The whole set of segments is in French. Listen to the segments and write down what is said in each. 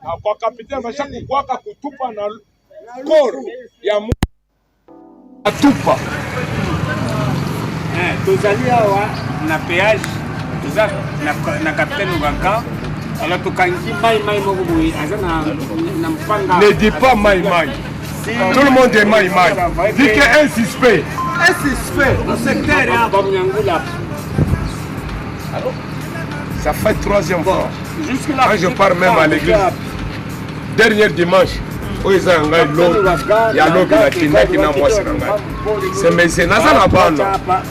Kwa kapiteni basha kukwaka kutupa na koro ya mu atupa. Tozali awa na péage toza na capitaine Ogaka. Alors tokangi mai moko boye aza na mpanga. Ne dis pas mai. Tout le monde est mai. Dis que un suspect. Un suspect. Au secteur ya Bamnyangula. Alors ça fait 3e fois. Jusque là. Quand je pars même à l'église. Dernier dimanche. C'est mais c'est Nazana Bano.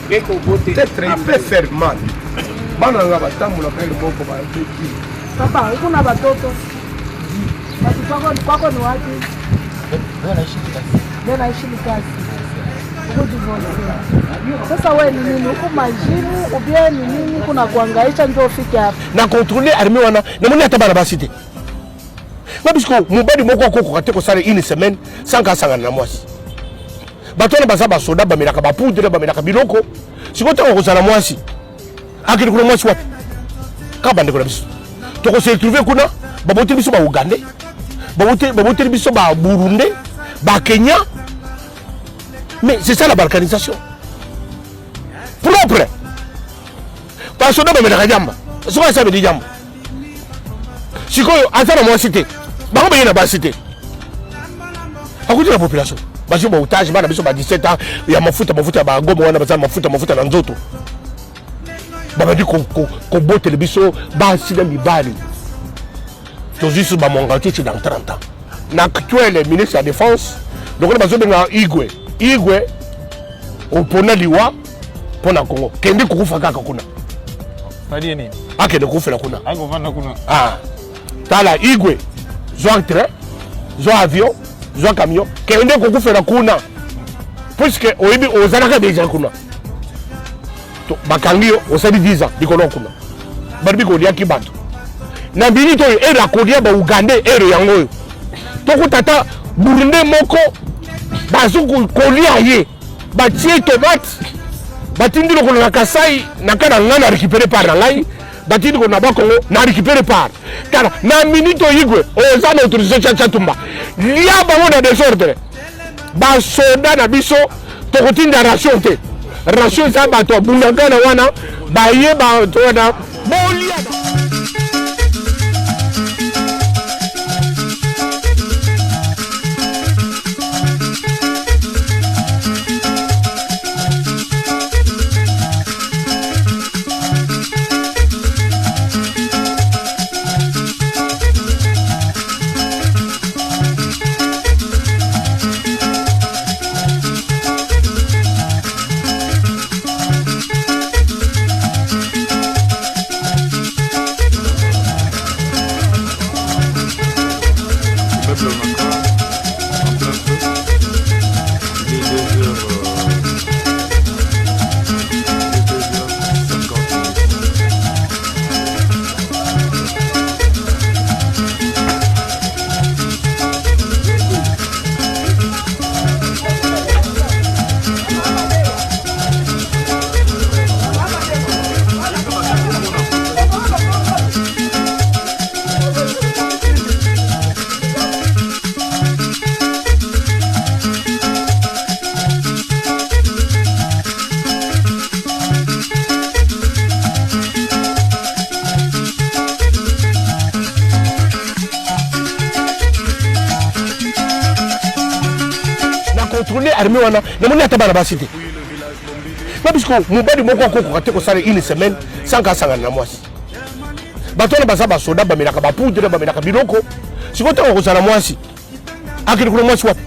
Peut-être il peut faire mal. Bananga batamula kwa liboko ba petit. Papa, uko na batoto. Basi kwako ni wapi? Naishi Likasi. Uko divorce. Sasa wewe ni nini? Uko majini, ubie ni nini? Kuna kuangaisha ndio ufike hapa. Na contrôler armée wana, na moni atabana basite. Parce que mobali moko akoko kate ko sala une semaine sans kasanga na mwasi. Batona bazaba soda ba melaka ba poudre ba melaka biloko. Sikota ko sala mwasi. Akiri kuna mwasi wapi? Kabande ko biso. To ko se retrouver kuna ba bote biso ba Uganda. Ba bote biso ba Burundi, ba Kenya. Mais c'est ça la balkanisation. Propre. Ba soda ba melaka jamba. Soka ça veut dire jamba. Sikoyo azana mwasi te. Bango bayena basité. Akuti la population. Bajo ba otage bana biso ba 17 ans ya mafuta ba goma wana bazana mafuta na nzoto. Baba di ko bote le biso ba sida mibali. To juste ba mongati ci dans 30 ans. Na actuel ministre de la défense donc on bazo benga Igwe opona liwa pona Congo. Kende kukufa kaka kuna. Fadi nini? Akende kufela kuna. Ako vanda kuna. Tala Igwe Zoa train, zoa avion, zoa camion. Kende kokufela kuna. Puisque oyebi ozalaka déjà kuna. To bakangio osali 10 ans dikolo kuna. Barbi ko liaki bato. Na binito era kodia ba Uganda ero yango yo. Toko tata Burundi moko bazuku kolia ye. Ba tie tomate. Batindi ko na Kasai na kana ngana récupérer par ngai. Batindi ko na Bakongo na récupérer par. Car na minute Igwe ozana autorisé Chatumba lia bango na désordre ba soda na biso tokotinda ration te ration za bato bundanga na wana ba ye ba to na bolia. Contrôler armée wana na moni atabana basité. Parce que mobali moko akoko kate ko sala une semaine sans kasanga na mwasi. Batona bazaba soda ba melaka ba poudre ba melaka biloko. Sikota ko sala mwasi. Akiri kuna mwasi wapi?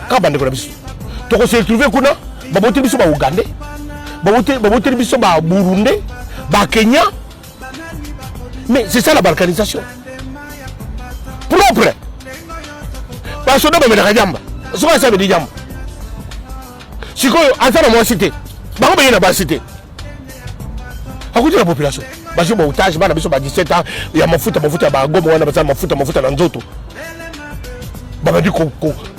Kabande ko biso. To ko se retrouver kuna ba bote biso ba Uganda. Ba bote biso ba Burundi, ba Kenya. Mais c'est ça la balkanisation. Propre. Ba soda ba melaka jamba. Soka ça veut dire jamba. Sikoyo azana mwasi te. Bango bayena basité. Akuti la population. Bajo ba otage bana biso ba 17 ans ya mafuta ba goma wana bazana mafuta na nzoto. Baba di ko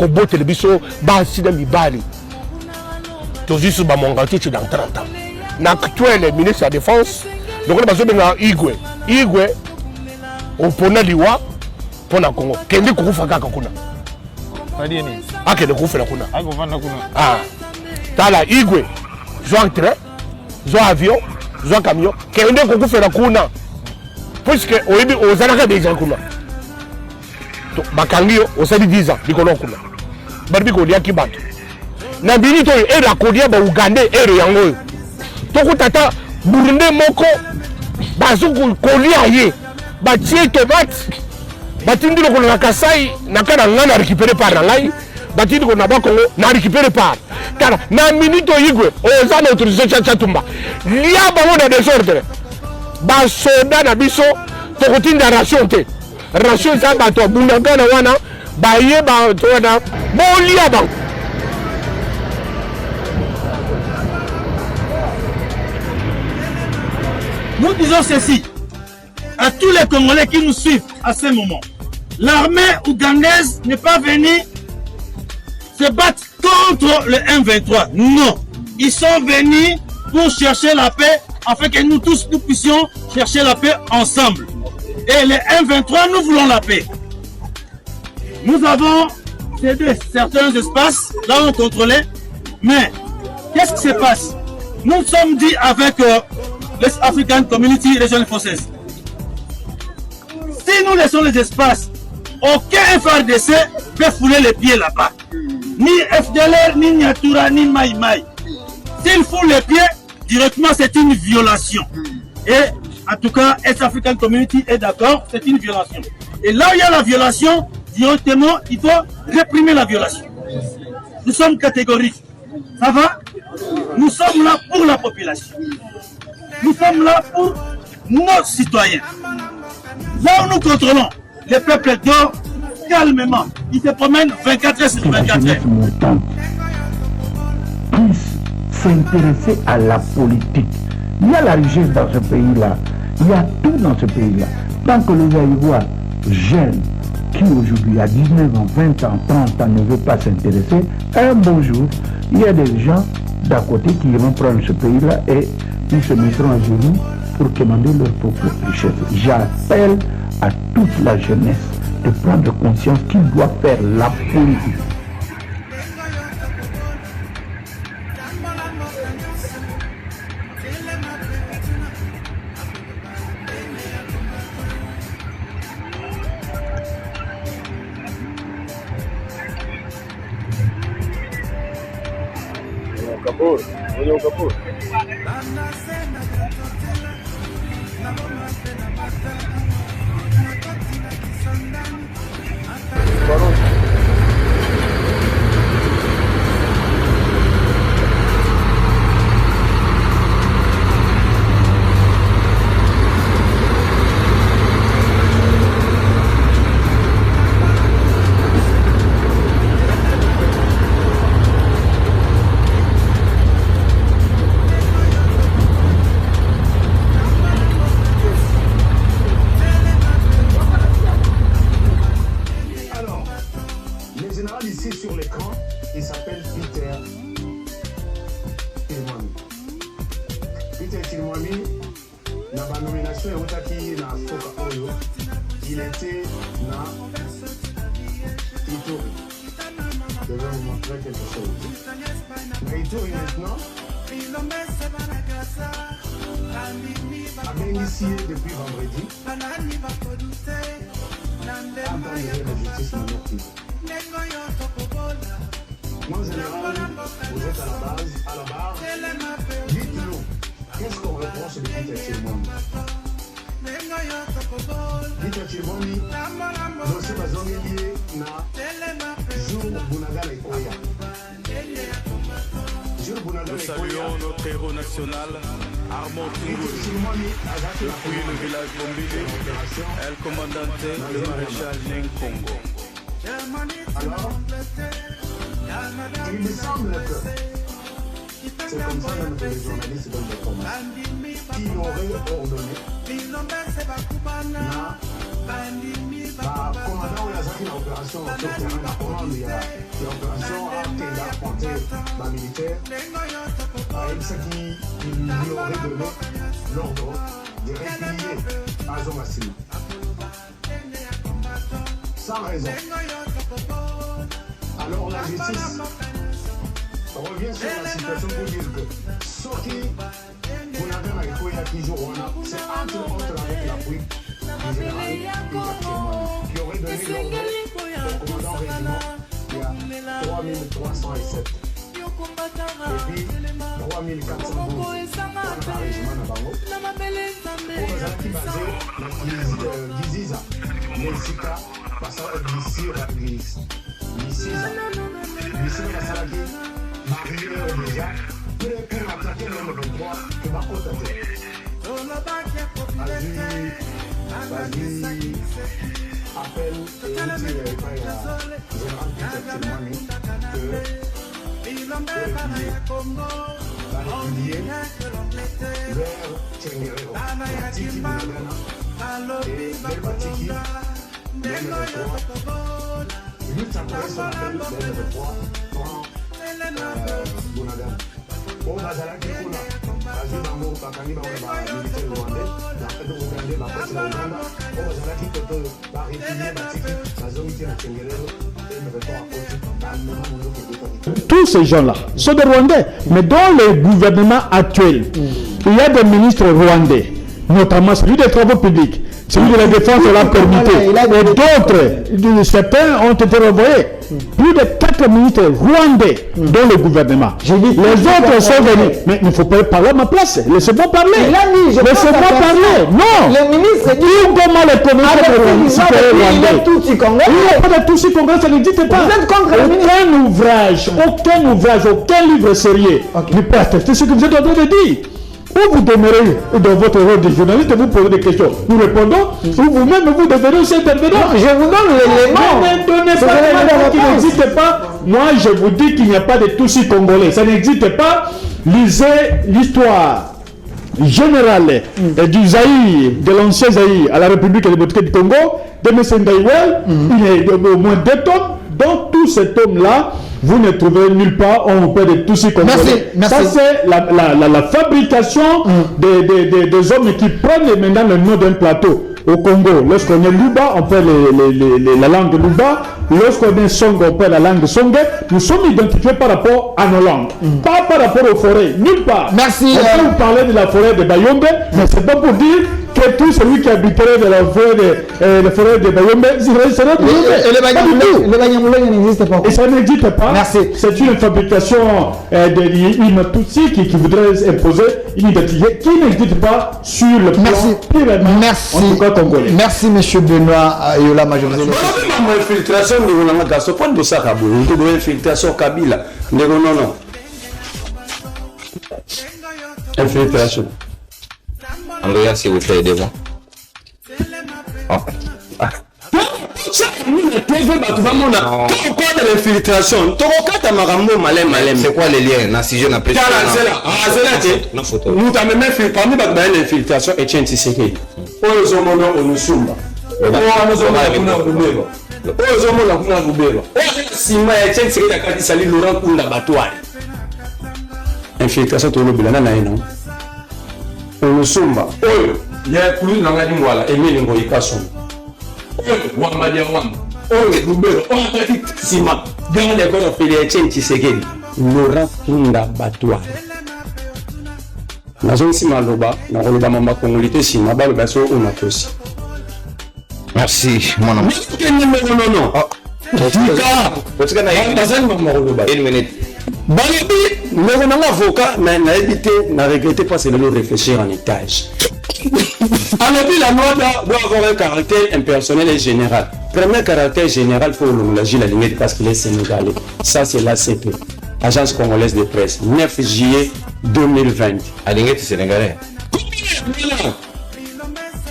bote le biso ba sida mibali. To juste ba mongati ci dans 30 ans. Na actuel ministre de la défense donc on bazo benga Igwe opona liwa mpona Congo kende kokufa kaka kuna C'est-à-dire nini? akende kufela kuna Akovanda kuna. ah tala igwe zwa train zwa avion zwa camion kende kokufela kuna puisque oyebi ozalaka déjà kuna to bakangi yo osali 10 ans likolo kuna bari bikoliaki bato na minute oyo ere akolia baugande ere yango oyo tokutata burunde moko bazokolia ye batie tomate batindi lokolo na kasai nakana nga na récupéré par na ngai batindi ko na bakongo na récupéré par kala na minute oyo igwe oza na autorisation Chacha Tumba lia bango na désordre basoda na biso tokotinda ration te ration eza bato abundaka na wana baye bato wana bolia bango. Nous disons ceci à tous les Congolais qui nous suivent à ce moment. L'armée ougandaise n'est pas venue se battre contre le M23. Non. Ils sont venus pour chercher la paix afin que nous tous nous puissions chercher la paix ensemble. Et les M23, nous voulons la paix. Nous avons cédé certains espaces là où on contrôlait. Mais qu'est-ce qui se passe? Nous sommes dit avec l'Est African Community Regional Forces. Si nous laissons les espaces, aucun FARDC peut fouler les pieds là-bas. Ni FDLR, ni Nyatura, ni Mai Mai. S'ils foulent les pieds, directement c'est une violation. Et en tout cas, Est African Community est d'accord, c'est une violation. Et là où il y a la violation, directement, il faut réprimer la violation. Nous sommes catégoriques. Ça va? Nous sommes là pour la population. Nous sommes là pour nos citoyens. Là où nous contrôlons, les peuples dorment calmement. Ils se promènent 24 heures sur 24 heures. Puisse s'intéresser à la politique. Il y a la richesse dans ce pays-là. Il y a tout dans ce pays-là. Tant que les Aïvois jeunes qui aujourd'hui à 19 ans, 20 ans, 30 ans ne veulent pas s'intéresser, un bon jour, il y a des gens d'à côté qui vont prendre ce pays-là et ils se mettront à genoux pour commander leur propre richesse. J'appelle à toute la jeunesse de prendre conscience qu'ils doivent faire la politique. Il était là. Ituri. Je vais vous montrer quelque chose. Ituri maintenant a bénéficié depuis vendredi. Attendre la justice monarchique. Moi, en général, vous êtes à la barre. Dites-nous, qu'est-ce qu'on reproche de Peter Chirimondi? Peter Chirimondi, dossier bazongi lié na jour Bunagala Ikoya. Nous saluons notre héros national, Armand Tungulu, depuis le village Bombili, El Commandante, le maréchal Nenkongo. Alors, il me semble que c'est comme ça même que les journalistes donnent des commentaires. Il aurait ordonné commandant Yazaki dans l'opération sur terrain, la commande, il y a l'opération à Tenda, Ponté, la militaire, avec ce qui lui aurait donné l'ordre de replier à Zomassima. sans raison. Alors la justice revient sur la situation pour dire que ce qui vous n'avez pas écouté qui joue, c'est entre autres avec l'appui du général qui aurait donné l'ordre au commandant régiment il y a 3307. Et puis 3412 pour le régiment Nabango. Pour les gens qui basés Giziza, Messika, Giziza, Salaki, marié déjà, prêt pour attaquer le 23 que Bakota fait. Vas-y, appelle et dit général Peter Tilmani que vers Tchenguerero, Tiki Bounagana, et Belba Tiki, Belba 3, lutte après son appel, Belba 3, prend Bounagana. Bon, Bazalaki Kuna, Azu Bango, Bakani Bango, militaire rwandais, la fête de Ougandais, la fête de Ouganda, bon, Bazalaki Koto, Barifini, Batiki, Bazomiti, Tchenguerero, et me répond à côté, calmement, mon autre. Tous ces gens-là sont des Rwandais. Mais dans le gouvernement actuel, il y a des ministres rwandais, notamment celui des travaux publics, celui de la défense de la permitté, et d'autres, certains ont été renvoyés. Plus de 4 ministres rwandais dans le gouvernement. Les autres sont venus. Mais il ne faut pas parler à ma place. Laissez-moi parler. Laissez-moi parler. Non. Le ministre dit comment les communautés rwandais. Il n'y a pas de Tutsi Congolais, ça n'existe pas. Vous êtes contre le ministre. Aucun ouvrage, aucun livre sérieux ne peut attester ce que vous êtes en train de dire. Ou vous demeurez dans votre rôle de journaliste et vous posez des questions. Nous répondons, ou vous-même vous devenez aussi intervenant. Je vous donne l'élément. Ne donnez pas l'élément qui n'existe pas. Moi, je vous dis qu'il n'y a pas de Tutsi congolais. Ça n'existe pas. Lisez l'histoire générale du Zaïre, de l'ancien Zaïre à la République démocratique du Congo, de M. Ndaïwel. Il y a au moins 2 tomes. Dans tous ces tomes-là, vous ne trouverez nulle part on peut de tous ces congolais. Ça, c'est la fabrication des hommes qui prennent maintenant le nom d'un plateau. Au Congo, lorsqu'on est Luba, on perd la langue Luba. Lorsqu'on est Song, on perd la langue Songé. Nous sommes identifiés par rapport à nos langues. Pas par rapport aux forêts, nulle part. Merci. On peut vous parler de la forêt de Bayombe, mais c'est pas pour dire que tout celui qui habiterait de la forêt de Bayombe, serait Bayombe. Et le Banyamulé n'existe pas. Et ça n'existe pas. Merci. C'est une fabrication d'une Tutsi qui voudrait imposer une identité qui n'existe pas sur le plan purement, en tout cas congolais. Merci, monsieur Benoît Yolama. Je vous ai infiltration de Ronanga, ce point de ça, infiltration Kabila. Non. Infiltration. Andrea, s'il vous plaît, aidez-moi. C'est quoi les liens? Si je n'appelle pas. Nous t'avons même fait parmi l'infiltration et tiens, tu sais qui. Infiltration tout le bilana na ino. Onusumba. Oyo ya kulu nanga dimwala emeli ngoyikaso. Oyo wambadia wamba. Oyo lubero. Oyo tati sima. Dans les corps filiés Tchenchi Sekedi. Laurent Kunda Batouari. Nazo sima loba na loba mama kongolité sima ba loba so onatosi. Merci mon ami. Non. Une minute. Balibi, nous avons un avocat, mais n'a évité, n'a regretté pas, c'est de le réfléchir en étage. Alors, la loi doit avoir un caractère impersonnel et général. Premier caractère général, il faut l'homologer la limite parce qu'il est sénégalais. Ça, c'est l'ACP, Agence congolaise de presse, 9 juillet 2020. Alinguette sénégalais.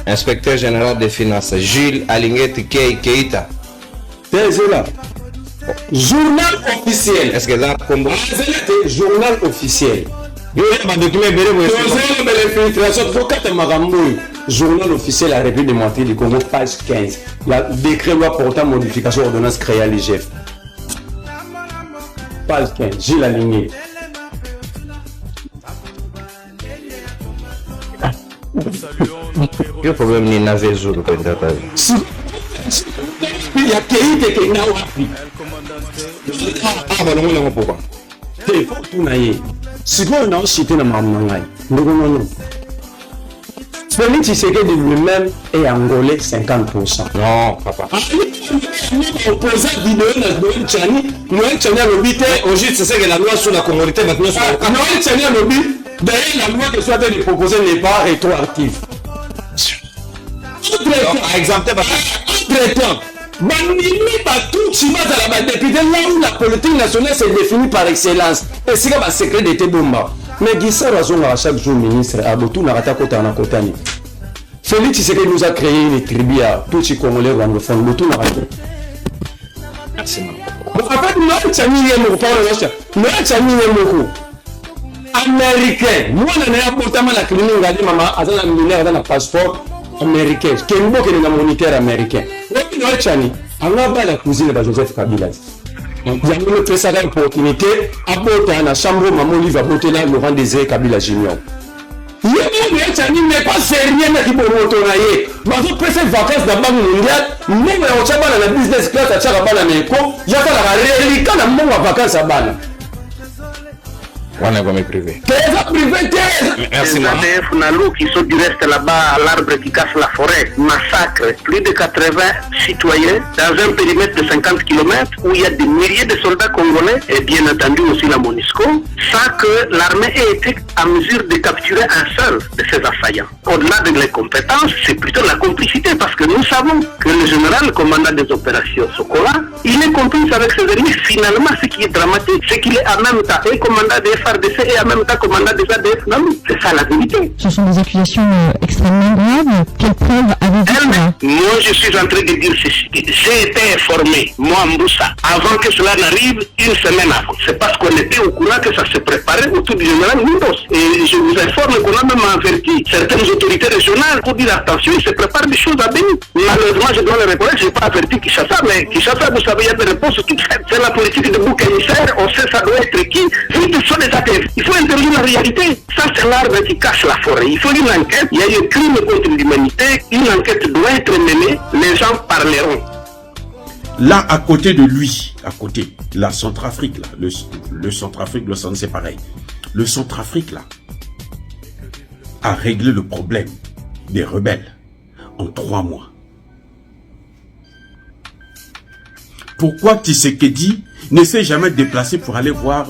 Inspecteur général des finances, Jules Alinguette Keita. C'est là. Journal officiel. Est-ce que là, comme journal officiel. Journal officiel à la République démocratique du Congo, page 15. La décret loi portant modification ordonnance créée à l'IGF. Page 15, Gilles Aligné. Quel problème ni n'avait jour de il y a Keïte qui est là. Ah, bah non, pourquoi? Il faut tout naïe. Si vous n'avez cité dans ma maman, non. Félix Tshisekedi lui-même est angolais 50%. Non, papa. Opposant vidéo Noël Tchani a l'obité. Au juste, c'est ça que la loi sur la communauté maintenant. Noël Tchani a l'obité. D'ailleurs, la loi que soit de proposer n'est pas rétroactive. Par exemple, Entre-temps, la député là où la politique nationale s'est définie par excellence. Et c'est comme un secret d'été bomba. Mais Guissa Razonga à chaque jour ministre à Botou Narata Kotana Kotani. Félix Tshisekedi nous a créé une tribu à tous les Congolais anglophones. Botou Narata. Merci, maman. En fait, Noël Tchani est mon parole. Noël Tchani est mon américain. Moi, on a apporté la clinique, on a dit maman, à un millionnaire dans un passeport américain. Qui est un bon militaire américain. Noël Tchani, on a pas la cousine de Joseph Kabila. Il y a une très sage opportunité à porter à la chambre, maman livre à porter là, Laurent Désiré Kabila Junior. Il y a un Tchani n'est pas sérieux, mais qui peut retourner. Mais vous préférez vacances dans la Banque mondiale, même on tient pas dans la business class à Tchakabana Meko, il y a la réalité quand on a vacances à Bana. On est comme privé. Merci, les ADF Nalou qui sont du reste là-bas à l'arbre qui casse la forêt, massacre plus de 80 citoyens dans un périmètre de 50 km où il y a des milliers de soldats congolais et bien entendu aussi la MONUSCO, sans que l'armée ait été en mesure de capturer un seul de ces assaillants. Au-delà de les compétences, c'est plutôt la complicité parce que nous savons que le général commandant des opérations Sokola, il est complice avec ses ennemis. Finalement, ce qui est dramatique, c'est qu'il est en même temps et commandant des FARDC et en même temps commandant des ADF Nalou. C'est ça la vérité. Ce sont des accusations extrêmement graves. Quelles preuves avez-vous? Moi, je suis en train de dire ceci. J'ai été informé, moi, Mboussa, avant que cela n'arrive, une semaine avant. C'est parce qu'on était au courant que ça se préparait autour du général Mindos. Et je vous informe qu'on a même averti certaines autorités régionales pour dire attention, il se prépare des choses à Béni. Malheureusement, je dois le reconnaître, je n'ai pas averti Kinshasa, mais Kinshasa, vous savez, il y a des réponses toutes faites. C'est la politique de bouc émissaire, on sait ça doit être qui. Vite sur les ATF. Il faut interdire la réalité. Ça, c'est l'arbre qui cache la forêt. Il faut une enquête. Il y a eu un crime contre l'humanité. Une enquête doit être menée. Les gens parleront. Là, à côté de lui, à côté, la Centrafrique, là, le Centrafrique, le Centre, c'est pareil. Le Centrafrique, là, a réglé le problème des rebelles en 3 mois. Pourquoi Tshisekedi ne s'est jamais déplacé pour aller voir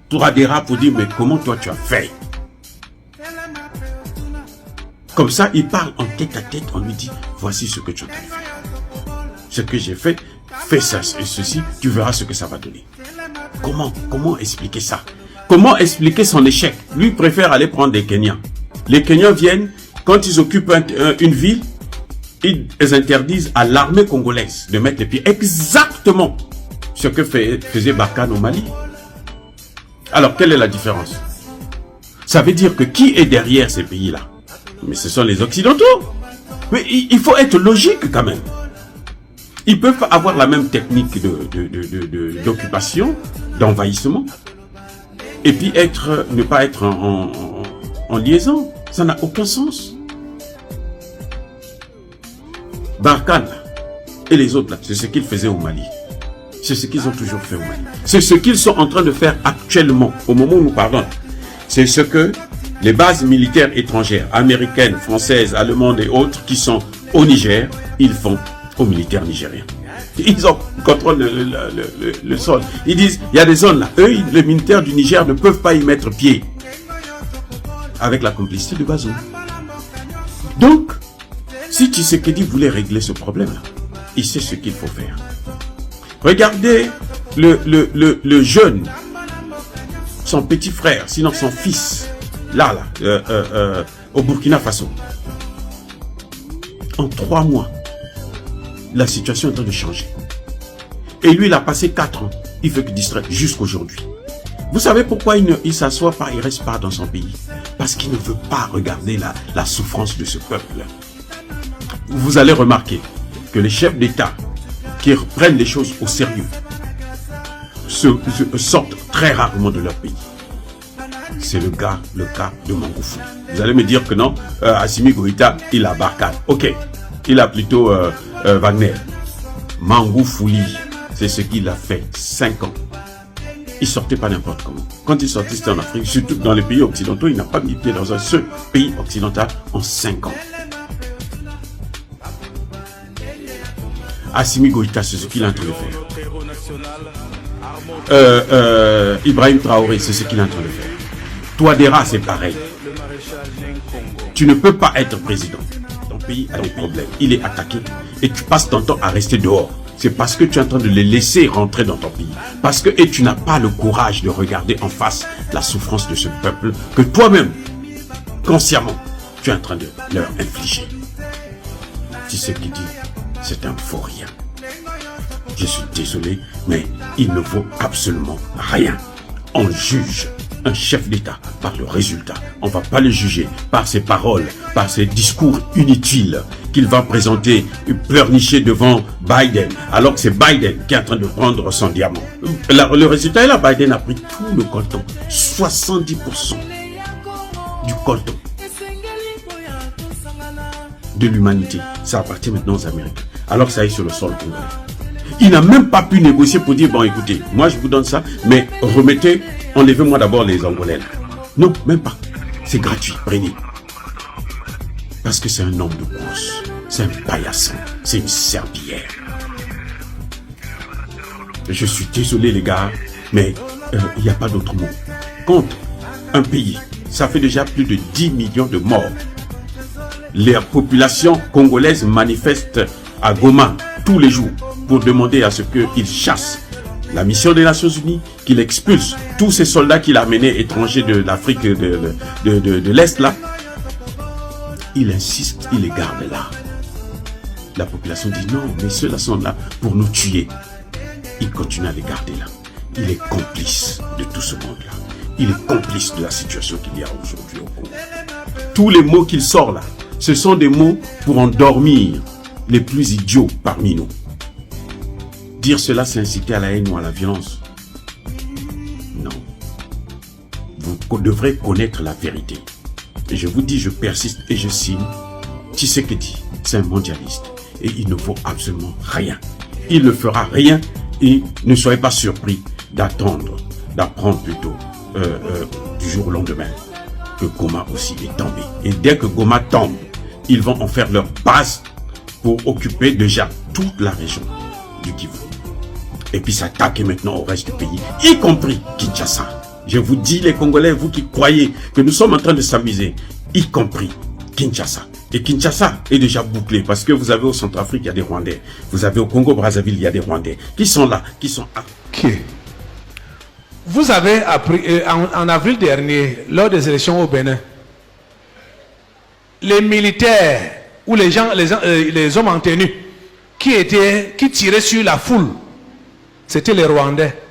Touradéra pour dire mais comment toi tu as fait? Comme ça, il parle en tête à tête, on lui dit voici ce que tu as fait. Ce que j'ai fait, fais ça et ceci, tu verras ce que ça va donner. Comment expliquer ça? Comment expliquer son échec? Lui préfère aller prendre des Kenyans. Les Kenyans viennent, quand ils occupent une ville, ils interdisent à l'armée congolaise de mettre les pieds. Exactement ce que faisait Barkhane au Mali. Alors, quelle est la différence? Ça veut dire que qui est derrière ces pays-là? Mais ce sont les Occidentaux. Mais il faut être logique quand même. Ils peuvent avoir la même technique d'occupation, d'envahissement, et puis ne pas être en liaison. Ça n'a aucun sens. Barkhane et les autres là, c'est ce qu'ils faisaient au Mali. C'est ce qu'ils ont toujours fait au Mali. C'est ce qu'ils sont en train de faire actuellement, au moment où nous parlons. C'est ce que les bases militaires étrangères, américaines, françaises, allemandes et autres, qui sont au Niger, ils font aux militaires nigériens. Ils contrôlent le sol. Ils disent, il y a des zones là, eux, les militaires du Niger ne peuvent pas y mettre pied. Avec la complicité de Bazoum. Donc, si Tshisekedi voulait régler ce problème-là, il sait ce qu'il faut faire. Regardez le jeune, son petit frère, sinon son fils, au Burkina Faso. En 3 mois, la situation est en train de changer. Et lui, il a passé 4 ans. Il fait que distraire jusqu'aujourd'hui. Vous savez pourquoi il ne s'assoit pas, il ne reste pas dans son pays? Parce qu'il ne veut pas regarder la souffrance de ce peuple. Vous allez remarquer que les chefs d'État qui prennent les choses au sérieux sortent très rarement de leur pays. C'est le cas de Mangoufou. Vous allez me dire que non, Assimi Goïta, il a Barkhane. Ok, il a plutôt Wagner. Mangou Fouli, c'est ce qu'il a fait 5 ans. Il sortait pas n'importe comment. Quand il sortait, c'était en Afrique, surtout dans les pays occidentaux, il n'a pas mis pied dans un seul pays occidental en 5 ans. Assimi Goïta, c'est ce qu'il est en train de faire. Ibrahim Traoré, c'est ce qu'il est en train de faire. Touadéra, c'est pareil. Tu ne peux pas être président. Ton pays a des problèmes. Il est attaqué. Et tu passes ton temps à rester dehors. C'est parce que tu es en train de les laisser rentrer dans ton pays. Parce que tu n'as pas le courage de regarder en face la souffrance de ce peuple que toi-même, consciemment, tu es en train de leur infliger. Tu sais qui dit, c'est un faux rien. Je suis désolé, mais il ne vaut absolument rien. On juge un chef d'État par le résultat. On ne va pas le juger par ses paroles, par ses discours inutiles qu'il va présenter, pleurnicher devant Biden, alors que c'est Biden qui est en train de prendre son diamant. Le résultat est là, Biden a pris tout le coltan, 70% du coltan de l'humanité. Ça appartient maintenant aux Américains, alors que ça est sur le sol congolais. Il n'a même pas pu négocier pour dire, bon écoutez, moi je vous donne ça, mais remettez, enlevez-moi d'abord les Angolais. Non, même pas. C'est gratuit, prenez. Parce que c'est un homme de course, c'est un paillasson, c'est une serpillière. Je suis désolé les gars, mais il n'y a pas d'autre mot. Contre un pays, ça fait déjà plus de 10 millions de morts. Les populations congolaises manifestent à Goma tous les jours pour demander à ce qu'il chasse la mission des Nations Unies, qu'il expulse tous ces soldats qu'il a amenés étrangers de l'Afrique de l'Est là. Il insiste, il les garde là. La population dit non, mais ceux-là sont là pour nous tuer. Il continue à les garder là. Il est complice de tout ce monde-là. Il est complice de la situation qu'il y a aujourd'hui au Congo. Tous les mots qu'il sort là, ce sont des mots pour endormir les plus idiots parmi nous. Dire cela, c'est inciter à la haine ou à la violence. Non. Vous devrez connaître la vérité. Et je vous dis, je persiste et je signe. Tshisekedi, c'est un mondialiste. Et il ne vaut absolument rien. Il ne fera rien et ne soyez pas surpris d'apprendre plutôt du jour au lendemain que Goma aussi est tombé. Et dès que Goma tombe, ils vont en faire leur base pour occuper déjà toute la région du Kivu. Et puis s'attaquer maintenant au reste du pays, y compris Kinshasa. Je vous dis les Congolais, vous qui croyez que nous sommes en train de s'amuser, y compris Kinshasa. Et Kinshasa est déjà bouclé parce que vous avez au Centrafrique, il y a des Rwandais. Vous avez au Congo-Brazzaville, il y a des Rwandais qui sont là, qui sont... Ok. Vous avez appris en avril dernier, lors des élections au Bénin, les militaires ou les hommes en tenue qui tiraient sur la foule, c'était les Rwandais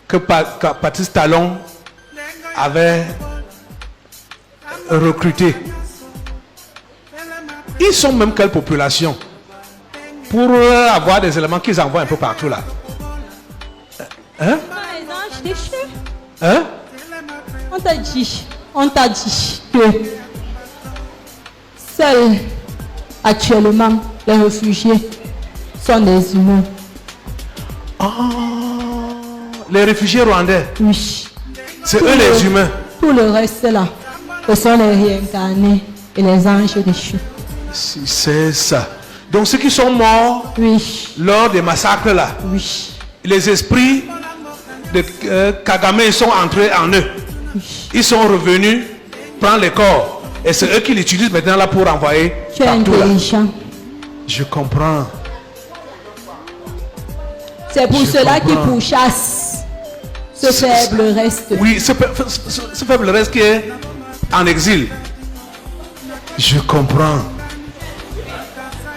que Patrice Talon avait recrutés. Ils sont même quelle population pour avoir des éléments qu'ils envoient un peu partout là? Hein? Hein? On t'a dit que seuls actuellement les réfugiés sont des humains. Ah, les réfugiés rwandais? Oui. C'est eux les humains. Tout le reste là, ce sont les réincarnés et les anges déchus. C'est ça. Donc ceux qui sont morts lors des massacres là, les esprits de Kagame sont entrés en eux. Ils sont revenus prendre les corps. Et c'est eux qui l'utilisent maintenant là pour envoyer partout là. Je comprends. C'est pour cela qu'ils pourchassent ce faible reste. Oui, ce faible reste qui est en exil. Je comprends.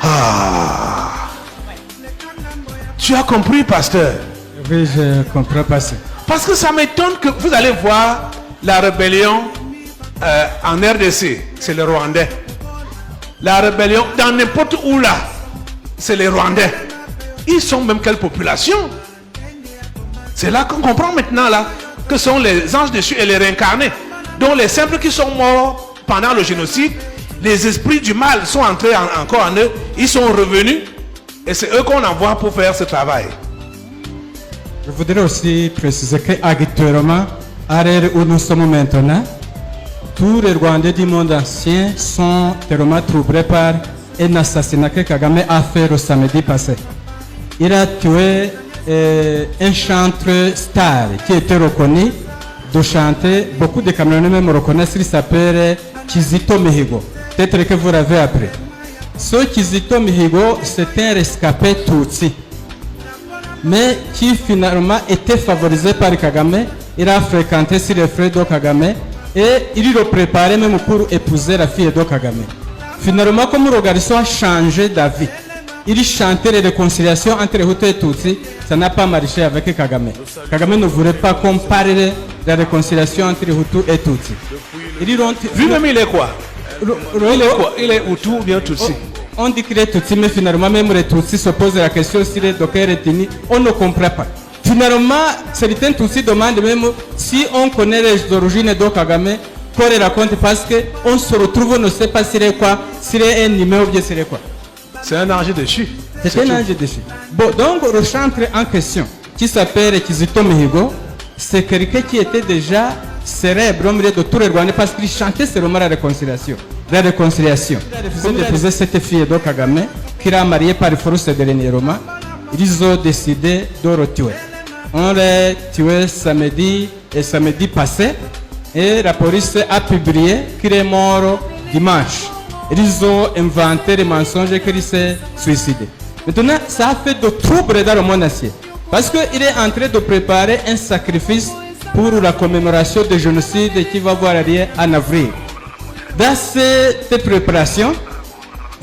Ah. Tu as compris, pasteur? Oui, je comprends, pasteur. Parce que ça m'étonne que vous allez voir la rébellion en RDC, c'est les Rwandais. La rébellion dans n'importe où là, c'est les Rwandais. Ils sont même quelle population? C'est là qu'on comprend maintenant là que sont les anges déchus et les réincarnés. Donc les simples qui sont morts pendant le génocide, les esprits du mal sont entrés encore en eux. Ils sont revenus Et c'est eux qu'on envoie pour faire ce travail. Je voudrais aussi préciser qu'actuellement, à l'heure où nous sommes maintenant, tous les Rwandais du monde ancien sont tellement troublés par un assassinat que Kagame a fait le samedi passé. Il a tué un chanteur star qui était reconnu de chanter. Beaucoup de Camerounais même reconnaissent, il s'appelle Kizito Mihigo. Peut-être que vous l'avez appris. Ce Kizito Mihigo, c'est un rescapé Tutsi, mais qui finalement était favorisé par Kagame. Il a fréquenté sur les frères de Kagame et il le préparait même pour épouser la fille de Kagame. Finalement, comme le garçon a changé d'avis, il chantait les réconciliations entre Hutu et Tutsi, ça n'a pas marché avec Kagame. Kagame ne voulait pas comparer la réconciliation entre Hutu et Tutsi. Lui-même, il est quoi? Il est Hutu ou bien Tutsi? On dit qu'il est Tutsi, mais finalement, même les Tutsis se posent la question s'il est Docker ethnie, on ne comprend pas. Finalement, certains Tutsis demandent même si on connaît les origines de Kagame, qu'on les raconte parce qu'on se retrouve, on ne sait pas s'il est quoi, s'il est un numéro ou bien s'il est quoi. C'est un ange déchu. C'est un ange déchu. Bon, donc le chanteur en question, qui s'appelle Kizito Mihigo, c'est quelqu'un qui était déjà célèbre au milieu de tous les Rwandais parce qu'il chantait seulement la réconciliation. La réconciliation. Il a refusé d'épouser cette fille de Kagame, qu'il a mariée par force de l'Eniroma. Ils ont décidé de le tuer. On l'a tué samedi passé et la police a publié qu'il est mort dimanche. Ils ont inventé les mensonges qu'il s'est suicidé. Maintenant, ça a fait de troubles dans le monde entier. Parce qu'il est en train de préparer un sacrifice pour la commémoration du génocide qui va avoir lieu en avril. Dans cette préparation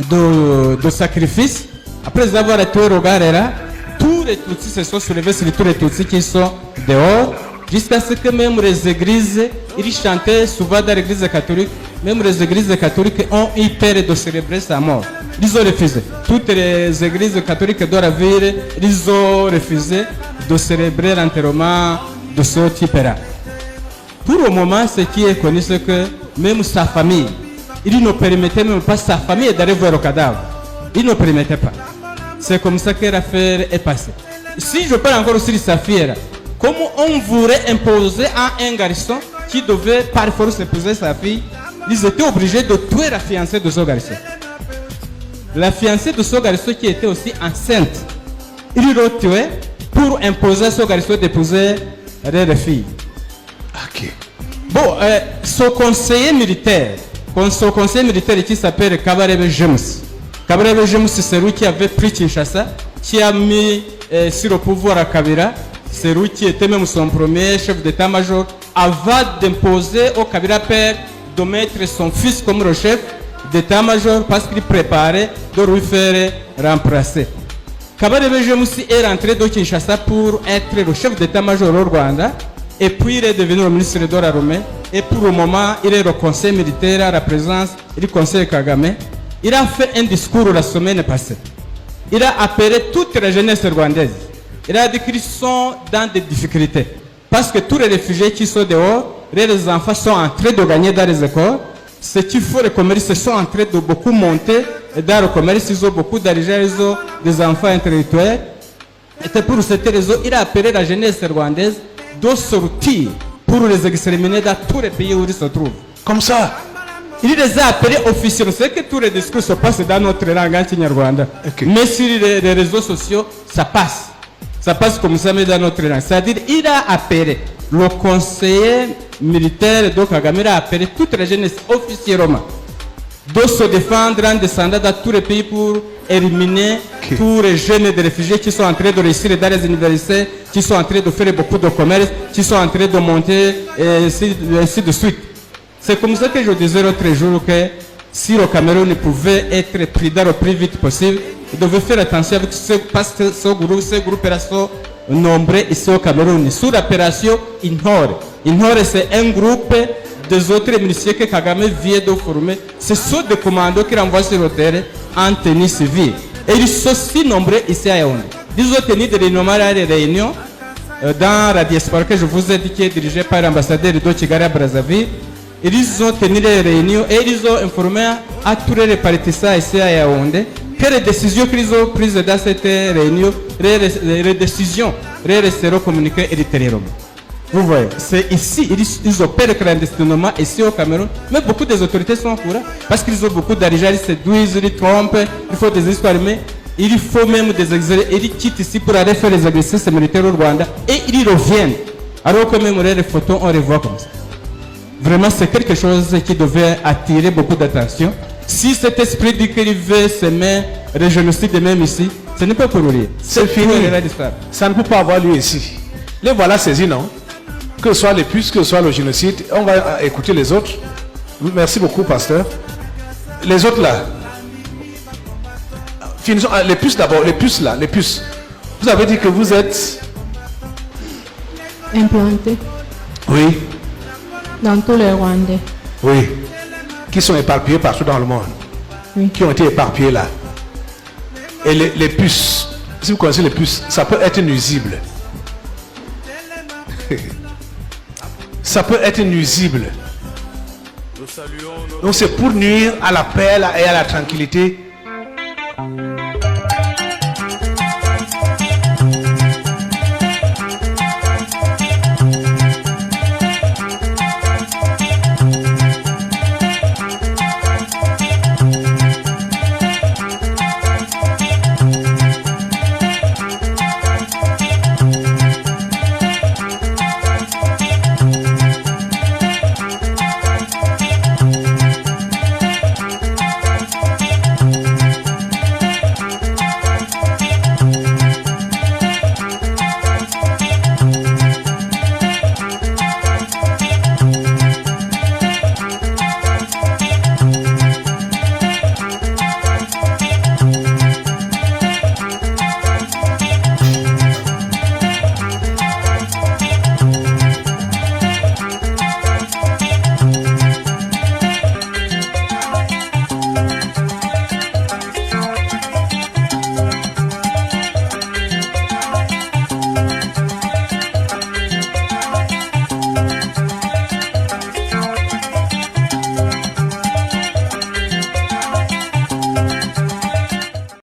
de sacrifice, après avoir tué Rogarera, tous les Tutsis se sont soulevés sur tous les Tutsis qui sont dehors, jusqu'à ce que même les églises, ils chantaient souvent dans l'église catholique, même les églises catholiques ont eu peur de célébrer sa mort. Ils ont refusé. Toutes les églises catholiques de la ville, ils ont refusé de célébrer l'enterrement de ce type-là. Pour le moment, ce qui est connu, c'est que même sa famille, il ne permettait même pas sa famille d'aller voir le cadavre. Il ne permettait pas. C'est comme ça que l'affaire est passée. Si je parle encore sur sa fille, comment on voulait imposer à un garçon qui devait par force épouser sa fille, ils étaient obligés de tuer la fiancée de ce garçon. La fiancée de ce garçon qui était aussi enceinte, ils l'ont tué pour imposer à ce garçon d'épouser leur fille. Ok. Bon, son conseiller militaire qui s'appelle Kabarebe James. Kabarebe James, c'est lui qui avait pris Kinshasa, qui a mis sur le pouvoir à Kabila. C'est lui qui était même son premier chef d'état-major avant d'imposer au Kabila père de mettre son fils comme le chef d'état-major parce qu'il préparait de lui faire remplacer. Kabarebe James est rentré de Kinshasa pour être le chef d'état-major au Rwanda et puis il est devenu le ministre de l'armée et pour le moment il est le conseil militaire à la présence du conseil Kagame. Il a fait un discours la semaine passée. Il a appelé toute la jeunesse rwandaise. Il a dit qu'ils sont dans des difficultés. Parce que tous les réfugiés qui sont dehors, les enfants sont en train de gagner dans les écoles. Ce qu'il faut, les commerces sont en train de beaucoup monter. Et dans le commerce, ils ont beaucoup d'argent, ils ont des enfants intellectuels. Et pour cette raison, il a appelé la jeunesse rwandaise de sortir pour les exterminer dans tous les pays où ils se trouvent. Comme ça. Il les a appelés officiellement. C'est que tous les discours se passent dans notre langue anti-Rwanda. Okay. Mais sur les réseaux sociaux, ça passe. Ça passe comme ça, mais dans notre langue. C'est-à-dire, il a appelé le conseiller militaire de Kagame, il a appelé toute la jeunesse officiellement de se défendre en descendant dans tous les pays pour éliminer tous les jeunes de réfugiés qui sont en train de réussir dans les universités, qui sont en train de faire beaucoup de commerce, qui sont en train de monter, et ainsi de suite. C'est comme ça que je disais l'autre jour que si le Cameroun pouvait être pris dans le plus vite possible, il devait faire attention avec parce que ce groupe-là sont nombreux ici au Cameroun. Sous l'opération Inhore. Inhore, c'est un groupe des autres miliciens que Kagame vient de former. Ce sont des commandos qui renvoient sur le terrain en tenue civile. Et ils sont si nombreux ici à Yaoundé. Ils ont tenu des réunions dans la diaspora que je vous ai dit qui est dirigée par l'ambassadeur de Kigali à Brazzaville. Ils ont tenu les réunions et ils ont informé à tous les partisans ici à Yaoundé que les décisions qu'ils ont prises dans cette réunion, les décisions resteront communiquées ultérieurement. Vous voyez, c'est ici, ils opèrent clandestinement ici au Cameroun, mais beaucoup des autorités sont au courant parce qu'ils ont beaucoup d'argent, ils séduisent, ils trompent, il faut des histoires, mais il faut même des exilés, ils quittent ici pour aller faire les exercices militaires au Rwanda et ils reviennent. Alors que même les photos, on les voit comme ça. Vraiment, c'est quelque chose qui devait attirer beaucoup d'attention. Si cet esprit dit qu'il veut semer le génocide même ici, ce n'est pas pour rien. C'est fini. Ça ne peut pas avoir lieu ici. Les voilà saisis, non? Que ce soit les puces, que ce soit le génocide, on va écouter les autres. Merci beaucoup, pasteur. Les autres là. Finissons. Les puces d'abord, les puces là, les puces. Vous avez dit que vous êtes implantés. Oui. Dans tous les Rwandais. Oui. Qui sont éparpillés partout dans le monde. Oui. Qui ont été éparpillés là. Et les puces, si vous connaissez les puces, ça peut être nuisible. Ça peut être nuisible. Donc c'est pour nuire à la paix et à la tranquillité